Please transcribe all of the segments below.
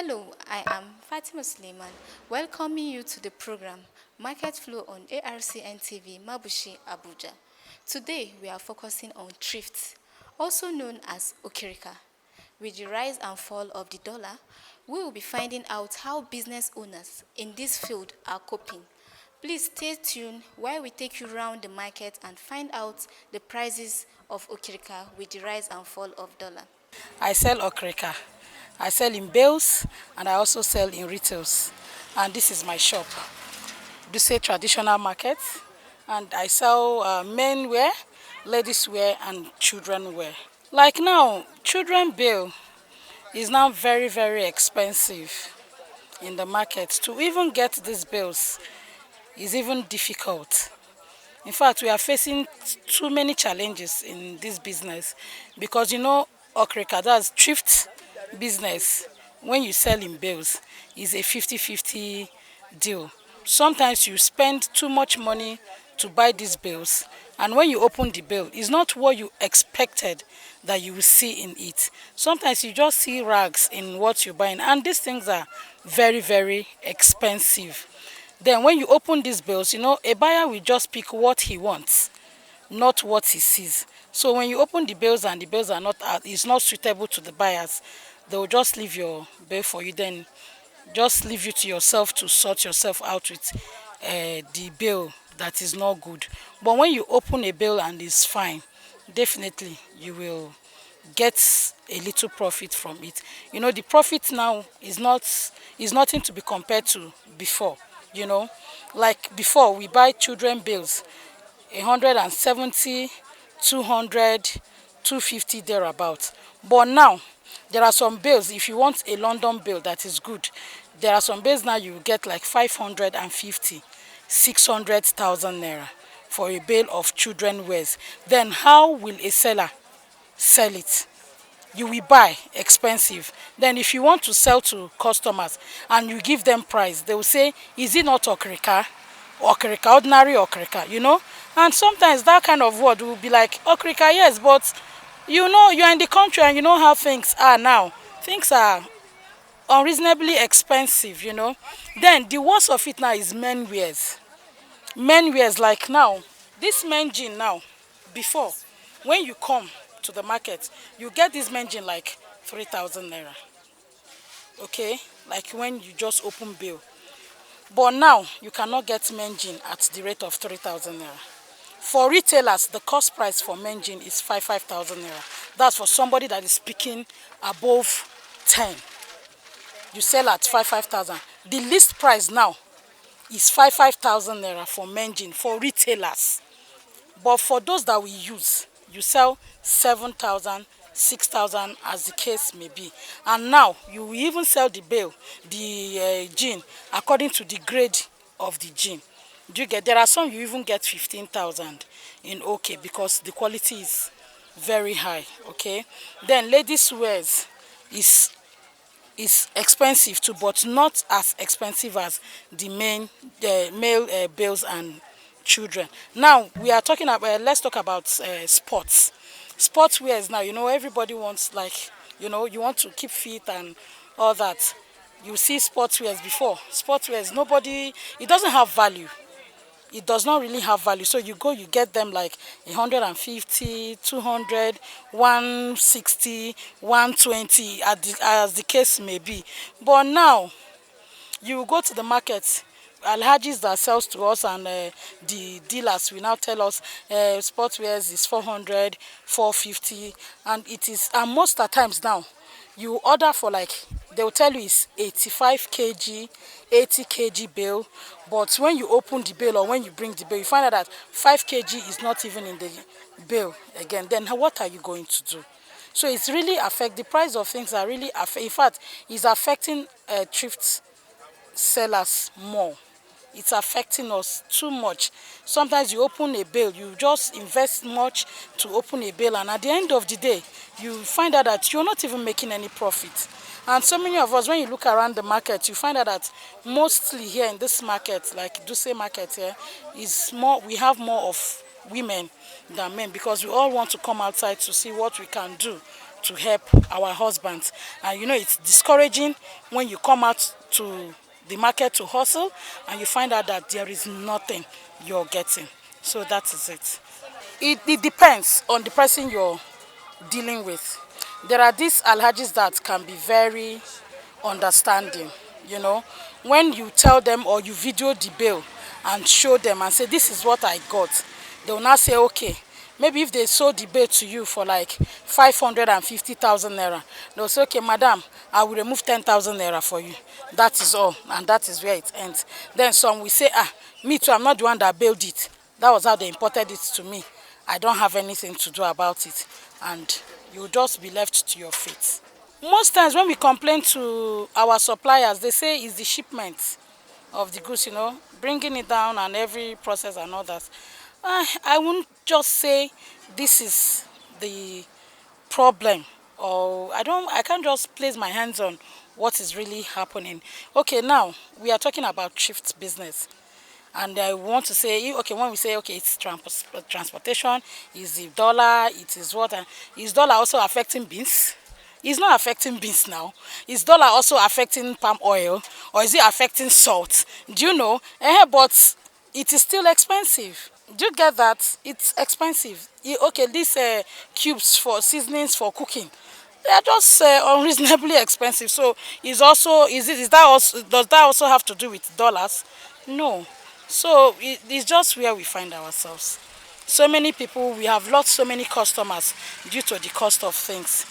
Hello, I am Fatima Suleiman, welcoming you to the program Market Flow on ARCN TV, Mabushi, Abuja. Today, we are focusing on thrift, also known as Okirika. With the rise and fall of the dollar, we will be finding out how business owners in this field are coping. Please stay tuned while we take you around the market and find out the prices of Okirika with the rise and fall of dollar. I sell okrika. I sell in bales and I also sell in retails. And this is my shop, Duse Traditional Market. And I sell men wear, ladies wear and children wear. Like now, children bale is now very, very expensive in the market. To even get these bales is even difficult. In fact, we are facing too many challenges in this business because okrika, that's thrift business. When you sell in bales, is a 50-50 deal. Sometimes you spend too much money to buy these bales, and when you open the bale, it's not what you expected that you will see in it. Sometimes you just see rags in what you're buying, and these things are very, very expensive. Then when you open these bales, a buyer will just pick what he wants, not what he sees. So when you open the bales and the bales are not is not suitable to the buyers, they will just leave your bale for you. Then just leave you to yourself to sort yourself out with the bale that is not good. But when you open a bale and it's fine, definitely you will get a little profit from it. The profit now is nothing to be compared to before. Like before, we buy children bales 170, 200, 250 thereabout. But now there are some bales, if you want a London bale that is good, there are some bales now you get like 550, 600,000 naira for a bale of children wears. Then how will a seller sell it? You will buy expensive. Then if you want to sell to customers and you give them price, they will say, is it not okrika? Okrika, ordinary okrika. And sometimes that kind of word will be like, okrika, yes, but you're in the country and you know how things are now. Things are unreasonably expensive. Then the worst of it now is men wears. Men wears, like now, this men jean now, before, when you come to the market, you get this men jean like 3,000 naira. Okay, like when you just open bill. But now you cannot get men jean at the rate of 3,000 naira. For retailers, the cost price for men jean is 5,000 naira. That's for somebody that is picking above 10. You sell at 5,000. The list price now is 5,000 naira for men jean for retailers. But for those that we use, you sell 7,000, 6,000 as the case may be. And now you will even sell the bale, the jean, according to the grade of the jean. Do you get? There are some you even get 15,000 in okay because the quality is very high. Okay. Then ladies wears is expensive too, but not as expensive as the male bales and children. Now we are talking about, let's talk about sports. Sports wears now, everybody wants, like, you want to keep fit and all that. You see sports wears before. Sports wears, nobody, it doesn't have value. It does not really have value. So you get them like 150, 200, 160, 120, as the case may be. But now, you go to the market, alhajis that sells to us and the dealers will now tell us sportswears is 400, 450, and it is, and most of the times now, you order for like, they will tell you it's 85 kg, 80 kg bale, but when you open the bale or when you bring the bale, you find out that 5 kg is not even in the bale again. Then what are you going to do? So it's really the price of things are really in fact, it's affecting thrift sellers more. It's affecting us too much. Sometimes you open a bale, you just invest much to open a bale, and at the end of the day, you find out that you're not even making any profit. And so many of us, when you look around the market, you find out that mostly here in this market, like Duse market here, is more, we have more of women than men because we all want to come outside to see what we can do to help our husbands. And you know, it's discouraging when you come out to the market to hustle and you find out that there is nothing you're getting. So that is it. It depends on the person you're dealing with. There are these alhajis that can be very understanding, you know. When you tell them or you video the bill and show them and say, this is what I got, they will now say, okay. Maybe if they sold the bill to you for like 550,000 naira, they'll say, okay, madam, I will remove 10,000 naira for you. That is all, and that is where it ends. Then some will say, me too, I'm not the one that bailed it. That was how they imported it to me. I don't have anything to do about it. And you'll just be left to your fate. Most times when we complain to our suppliers, they say it's the shipment of the goods, you know, bringing it down and every process and all that. I won't just say this is the problem, or I can't just place my hands on what is really happening. Okay, now we are talking about thrift business. And I want to say, okay, when we say, okay, it's transportation, is the dollar, it is what, is dollar also affecting beans? It's not affecting beans now. Is dollar also affecting palm oil, or is it affecting salt? Do you know? But it is still expensive. Do you get that? It's expensive. Okay, these cubes for seasonings for cooking, they are just unreasonably expensive. So is that also, does that also have to do with dollars? No. So it's just where we find ourselves. So many people, we have lost so many customers due to the cost of things.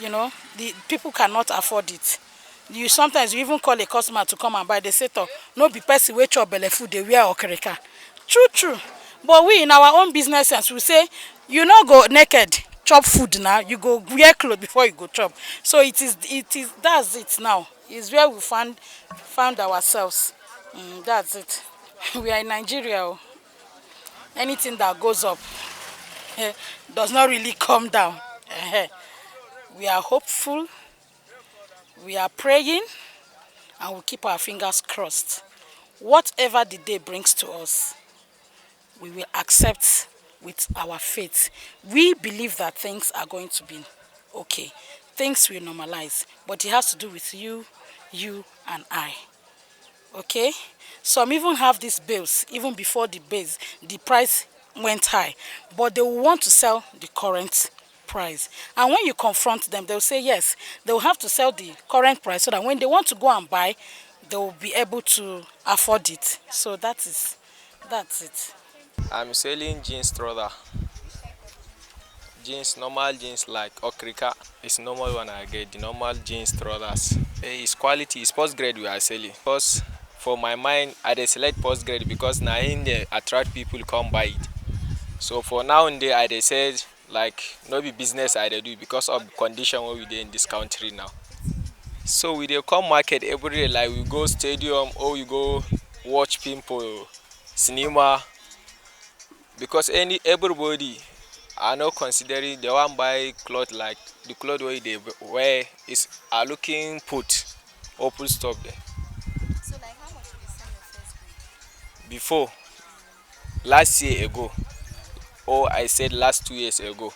You know, the people cannot afford it. You sometimes you even call a customer to come and buy. They say, "To no be person wey chop belle food, they wear okerika." True, true. But we in our own business sense, we say, you no go naked chop food now. You go wear clothes before you go chop. So it is that's it now. It's where we found ourselves. That's it. We are in Nigeria. Oh. Anything that goes up does not really come down. We are hopeful, we are praying, and we keep our fingers crossed. Whatever the day brings to us, we will accept with our faith. We believe that things are going to be okay. Things will normalize, but it has to do with you and I. Okay? Some even have these bills, even before the price went high, but they will want to sell the current price. And when you confront them, they'll say yes, they'll have to sell the current price so that when they want to go and buy, they'll be able to afford it. So that's it. I'm selling jeans trouser. Jeans, normal jeans like okrika. It's normal one I get, the normal jeans trousers. It's quality, it's post grade we are selling. Because for my mind, I dey select post grade because now in there attract people come buy it. So for now and there, I dey say like no be business I dey do because of the condition where we dey in this country now. So we dey come market every day, like we go stadium or we go watch film for cinema. Because everybody are not considering they want buy cloth like the cloth where they wear is are looking put or full stop there. So like how much did you sell your first grade? Before last year ago, or I said last 2 years ago,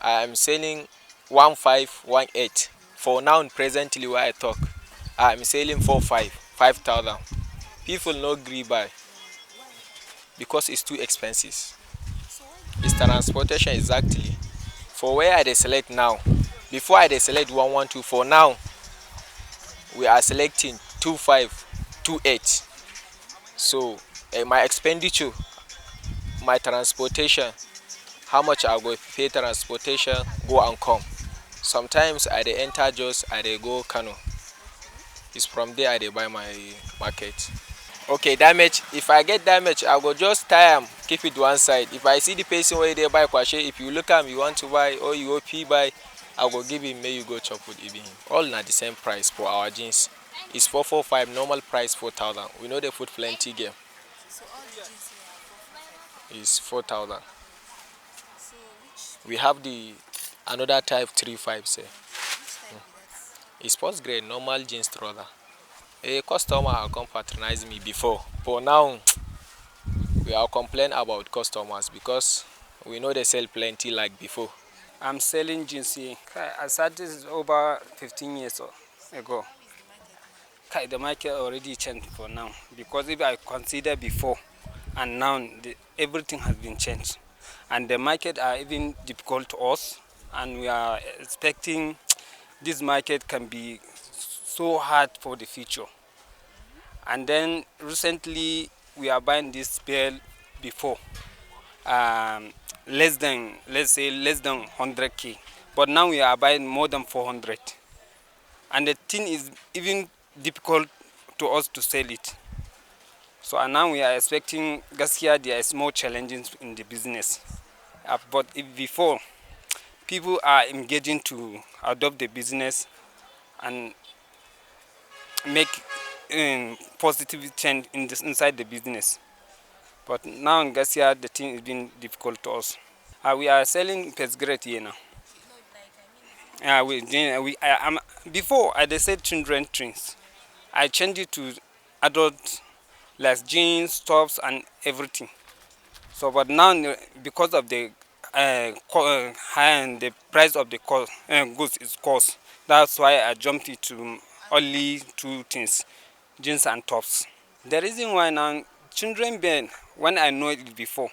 I am selling 1518. For now presently where I talk, I am selling 5,000. People no agree buy because it's too expensive. It's transportation exactly. For where I dey select now, before I dey select 112, for now we are selecting 2528. So my expenditure, my transportation, how much I go pay transportation, go and come. Sometimes I dey enter Jos, I dey go Kano. It's from there I dey buy my market. Okay, damage. If I get damage, I go just tie am, keep it one side. If I see the person where they buy kwashe, if you look am, you want to buy or you OP buy, I go give him, may you go chop with him. All na the same price for our jeans. It's 445, normal price 4,000. We know they put plenty game. So all the jeans here are 4,500. It's 4,000. So which We have the another type 3.5 say. type is that? It's post grade normal jeans trouser. A customer have come patronize me before, but now we are complain about customers because we know they sell plenty like before. I'm selling jeans here. I started over 15 years ago. The market already changed for now because if I consider before and now, everything has been changed, and the market are even difficult to us, and we are expecting this market can be so hard for the future. And then recently we are buying this bale before, um, less than, let's say, less than 100K, but now we are buying more than 400, and the thing is even difficult to us to sell it. So and now we are expecting Gasia there is more challenges in the business. But if before people are engaging to adopt the business and make positive change in this, inside the business. But now in Gasia the thing is being difficult to us. We are selling pest grade here now. Before I they said children things. I changed it to adult, like jeans, tops, and everything. So, but now because of the high and the price of the goods is cost, that's why I jumped into only two things, jeans and tops. The reason why now children band, when I know it before,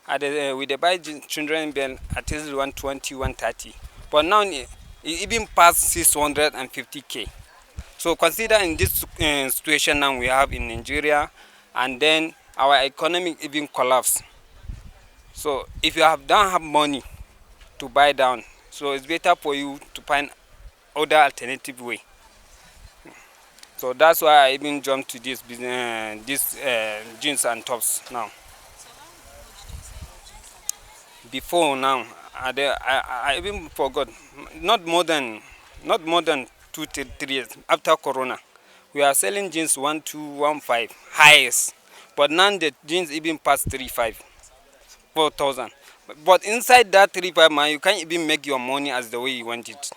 we dey buy children band at least 120, 130, but now it even past 650K. So consider in this situation now we have in Nigeria, and then our economy even collapse. So if you don't have money to buy down, so it's better for you to find other alternative way. So that's why I even jumped to this business, this jeans and tops now. Before now, I even forgot. Not more than not more than 2 to 3 years after Corona, we are selling jeans 1,215 highest, but now the jeans even past 3,500, 4,000. But inside that 3,500, man, you can't even make your money as the way you want it.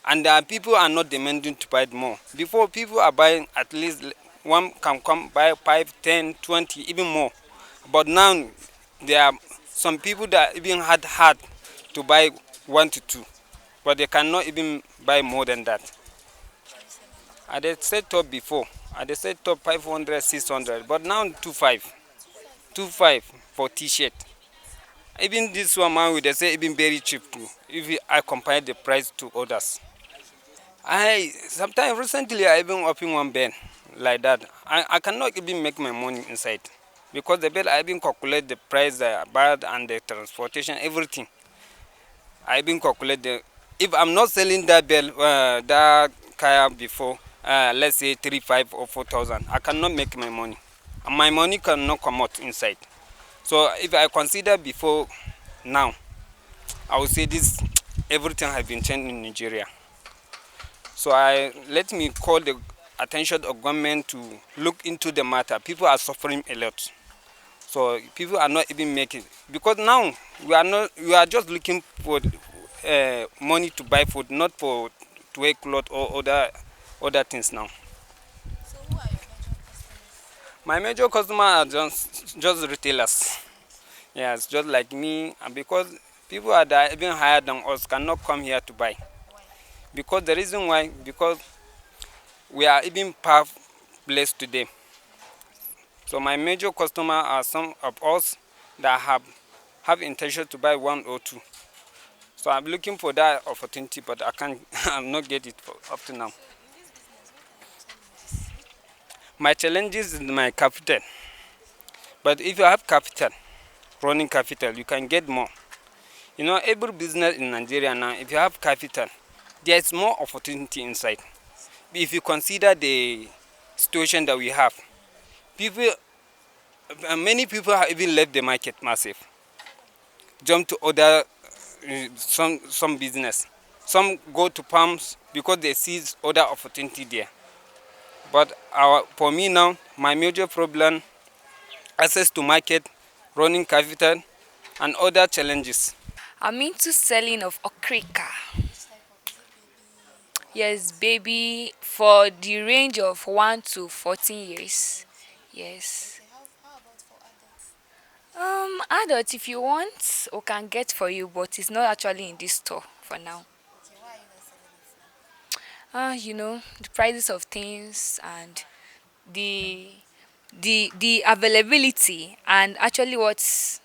And people are not demanding to buy more. Before, people are buying at least one can come buy 5, 10, 20, even more. But now there are some people that even had hard to buy 1 to 2, but they cannot even buy more than that. I they said top before, I they said top 500, 600, but now 2,500 for t-shirt. Even this one man, they say even very cheap too. If I compare the price to others, I sometimes recently I even open one bed like that. I cannot even make my money inside because the bed I even calculate the price, the bad and the transportation, everything. I even calculate the, if I'm not selling that bed, that car before, let's say 3,500 or 4,000, I cannot make my money. And my money cannot come out inside. So if I consider before now, I would say this everything has been changed in Nigeria. So I let me call the attention of government to look into the matter. People are suffering a lot. So people are not even making, because now we are just looking for money to buy food, not for to wear clothes or other things now. My major customer are just retailers. Yes, just like me, and because people are that even higher than us cannot come here to buy. Because the reason why, because we are even far place today. So my major customer are some of us that have intention to buy one or two. So I'm looking for that opportunity, but I can't. I'm not get it up to now. My challenges is my capital. But if you have capital, running capital, you can get more. You know, every business in Nigeria now, if you have capital, there is more opportunity inside. If you consider the situation that we have, people, many people have even left the market massive, jump to other some business. Some go to farms because they see other opportunity there. But for me now, my major problem, access to market, running capital, and other challenges. I'm into selling of okrika. Yes, baby, for the range of 1 to 14 years. Yes. Adults, if you want, we can get for you, but it's not actually in this store for now. The prices of things and the the availability, and actually what's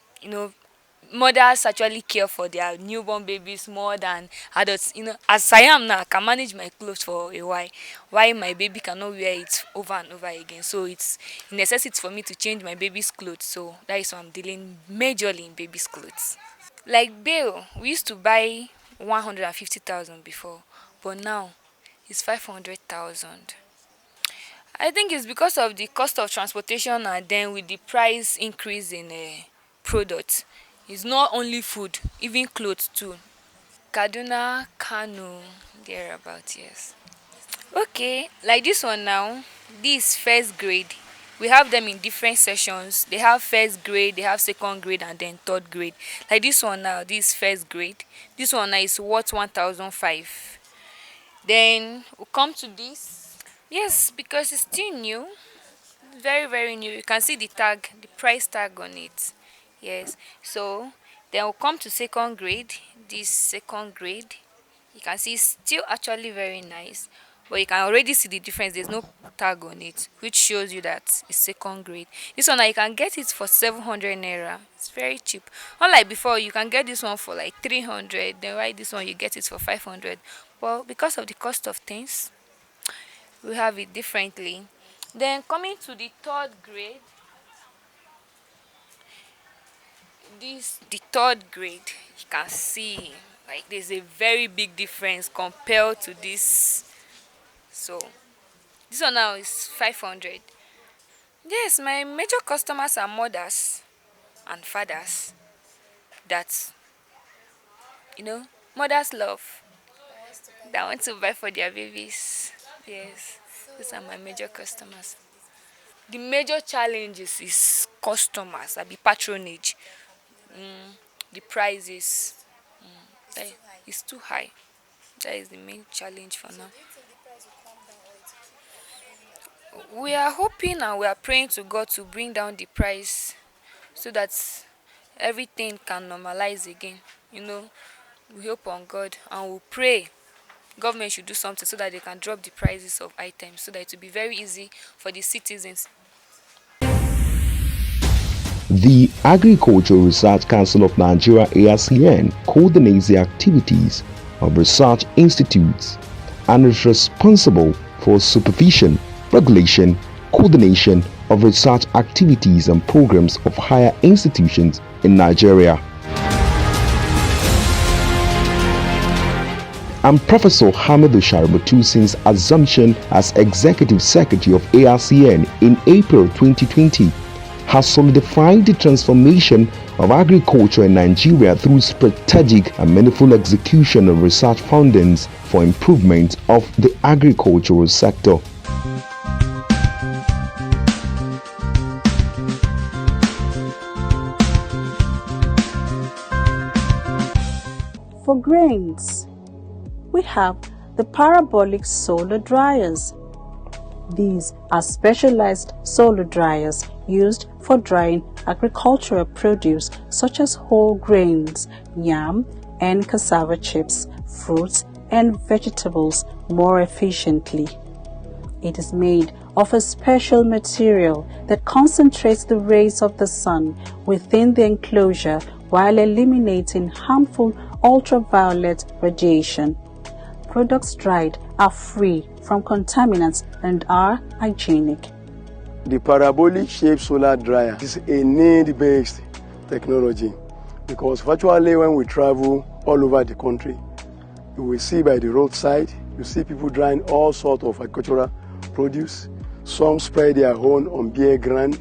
mothers actually care for their newborn babies more than adults. As I am now, I can manage my clothes for a while. Why my baby cannot wear it over and over again? So it's a necessity for me to change my baby's clothes. So that is why I'm dealing majorly in baby's clothes. Like bail, we used to buy 150,000 before, but now it's 500,000. I think it's because of the cost of transportation, and then with the price increase in products. It's not only food, even clothes too. Kaduna, Kano, thereabout, yes. Okay, like this one now, this first grade. We have them in different sessions. They have first grade, they have second grade, and then third grade. Like this one now, this first grade. This one now is worth 1,005. Then we come to this. Yes, because it's still new. Very, very new. You can see the tag, the price tag on it. Yes. So then we'll come to second grade. This second grade, you can see it's still actually very nice, but you can already see the difference. There's no tag on it, which shows you that it's second grade. This one now you can get it for 700 naira. It's very cheap. Unlike before, you can get this one for like 300. Then right, this one you get it for 500. Well, because of the cost of things, we have it differently. Then coming to the third grade, the third grade, you can see like there's a very big difference compared to this. So this one now is 500. Yes, my major customers are mothers and fathers that mothers love, that want to buy for their babies. Yes, these are my major customers. The major challenges is customers, I be patronage. The prices, is too high. That is the main challenge for now. We are hoping and we are praying to God to bring down the price so that everything can normalize again. We hope on God and we pray government should do something so that they can drop the prices of items so that it will be very easy for the citizens. The Agricultural Research Council of Nigeria (ARCN) coordinates the activities of research institutes and is responsible for supervision, regulation, coordination of research activities and programs of higher institutions in Nigeria. And Professor Hamidu Shaributu, since assumption as Executive Secretary of ARCN in April 2020, has solidified the transformation of agriculture in Nigeria through strategic and meaningful execution of research findings for improvement of the agricultural sector. For grains, we have the parabolic solar dryers. These are specialized solar dryers used for drying agricultural produce such as whole grains, yam and cassava chips, fruits and vegetables more efficiently. It is made of a special material that concentrates the rays of the sun within the enclosure while eliminating harmful ultraviolet radiation. Products dried are free from contaminants and are hygienic. The parabolic shaped solar dryer is a need-based technology because virtually when we travel all over the country, you will see by the roadside, you see people drying all sorts of agricultural produce. Some spread their own on bare ground,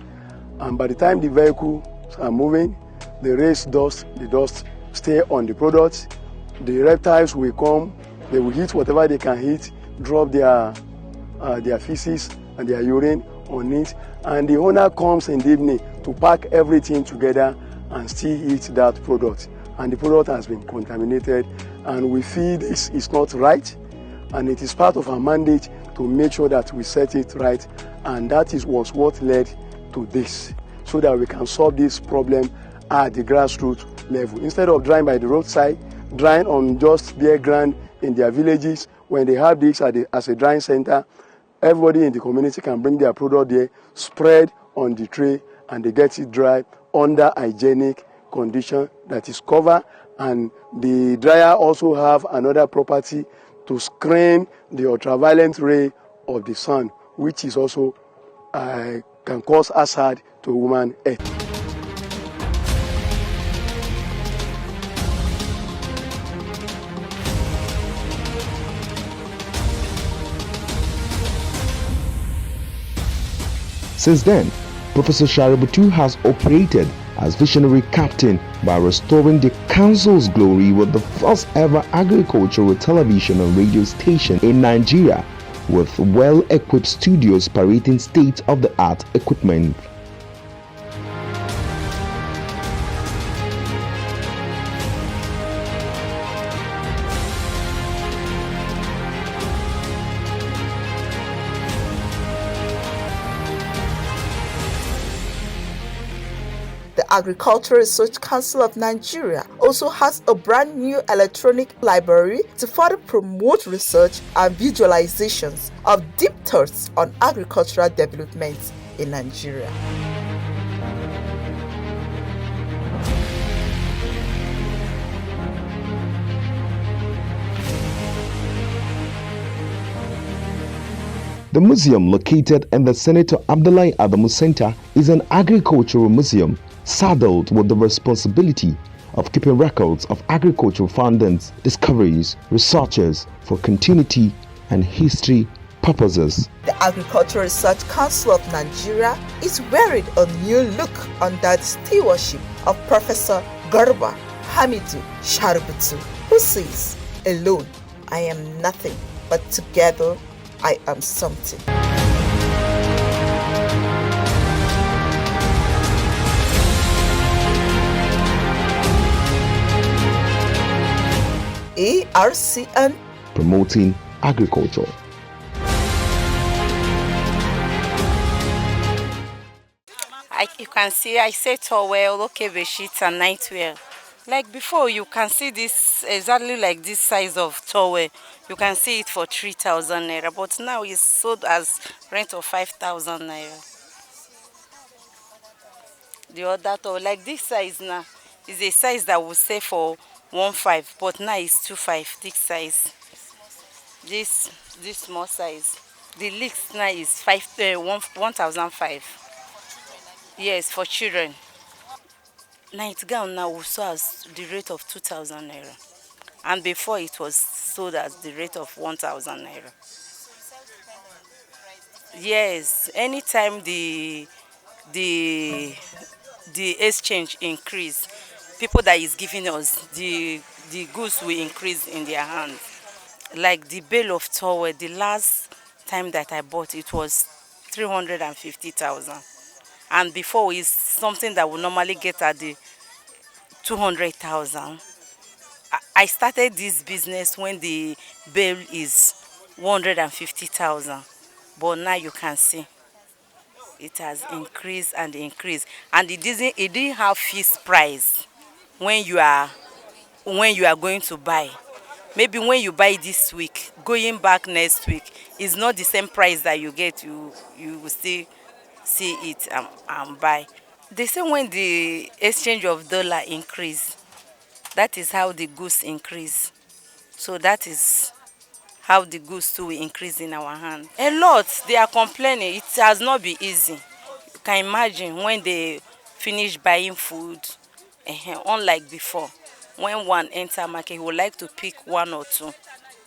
and by the time the vehicles are moving, the dust stay on the products. The reptiles will come, they will eat whatever they can eat, drop their feces and their urine on it, and the owner comes in the evening to pack everything together and still eat that product, and the product has been contaminated, and we feel this is not right, and it is part of our mandate to make sure that we set it right, and that was what led to this. so that we can solve this problem at the grassroots level. Instead of drying by the roadside, drying on just bare ground in their villages, when they have this as a drying center, everybody in the community can bring their product there, spread on the tray, and they get it dry under hygienic condition that is covered. And the dryer also have another property to screen the ultraviolet ray of the sun, which is also can cause hazard to human health. Since then, Professor Shaributu has operated as visionary captain by restoring the council's glory with the first ever agricultural television and radio station in Nigeria, with well-equipped studios parading state-of-the-art equipment. The Agricultural Research Council of Nigeria also has a brand new electronic library to further promote research and visualizations of deep thoughts on agricultural development in Nigeria. The museum, located in the Senator Abdullahi Adamu Center, is an agricultural museum saddled with the responsibility of keeping records of agricultural findings, discoveries, researches for continuity and history purposes. The Agricultural Research Council of Nigeria is wearing a new look under the stewardship of Professor Garba Hamidu Shaributu, who says, "Alone, I am nothing, but together, I am something." ARCN, promoting agriculture. You can see I say towel, okay, bedsheets and nightwear. Like before, you can see this exactly like this size of towel. You can see it for 3,000 naira, but now it's sold as rent of 5,000 naira. The other towel, like this size now, is a size that will sell for 1,500, but now it's 2,500. This size. This small size. The leaks now is 1,500. Yes, for children. Nightgown now also has the rate of 2,000 naira, and before it was sold at the rate of 1,000 naira. Yes, anytime the exchange increase, people that is giving us the goods will increase in their hands. Like the bale of towel, the last time that I bought it was 350,000. And before is something that we normally get at the 200,000. I started this business when the bill is 150,000, but now you can see it has increased and increased, and it didn't have fixed price when you are going to buy. Maybe when you buy this week, going back next week is not the same price that you get. You will still see it and buy. They say when the exchange of dollar increase, that is how the goods increase. So that is how the goods too will increase in our hand. A lot, they are complaining. It has not been easy. You can imagine when they finish buying food, unlike before. When one enter market, he would like to pick one or two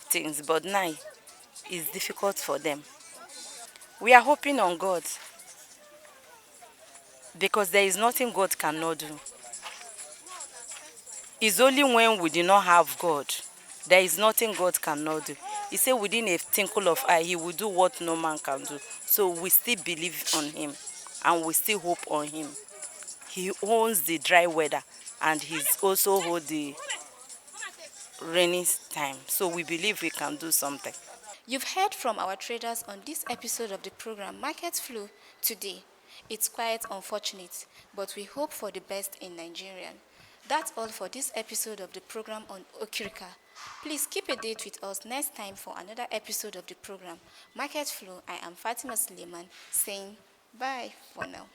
things, but now it's difficult for them. We are hoping on God, because there is nothing God cannot do. It's only when we do not have God, there is nothing God cannot do. He said within a twinkle of eye, he will do what no man can do. So we still believe on him, and we still hope on him. He owns the dry weather, and he's also hold the rainy time. So we believe we can do something. You've heard from our traders on this episode of the program Market Flow today. It's quite unfortunate, but we hope for the best in Nigeria. That's all for this episode of the program on Okirika. Please keep a date with us next time for another episode of the program, Market Flow. I am Fatima Suleiman saying bye for now.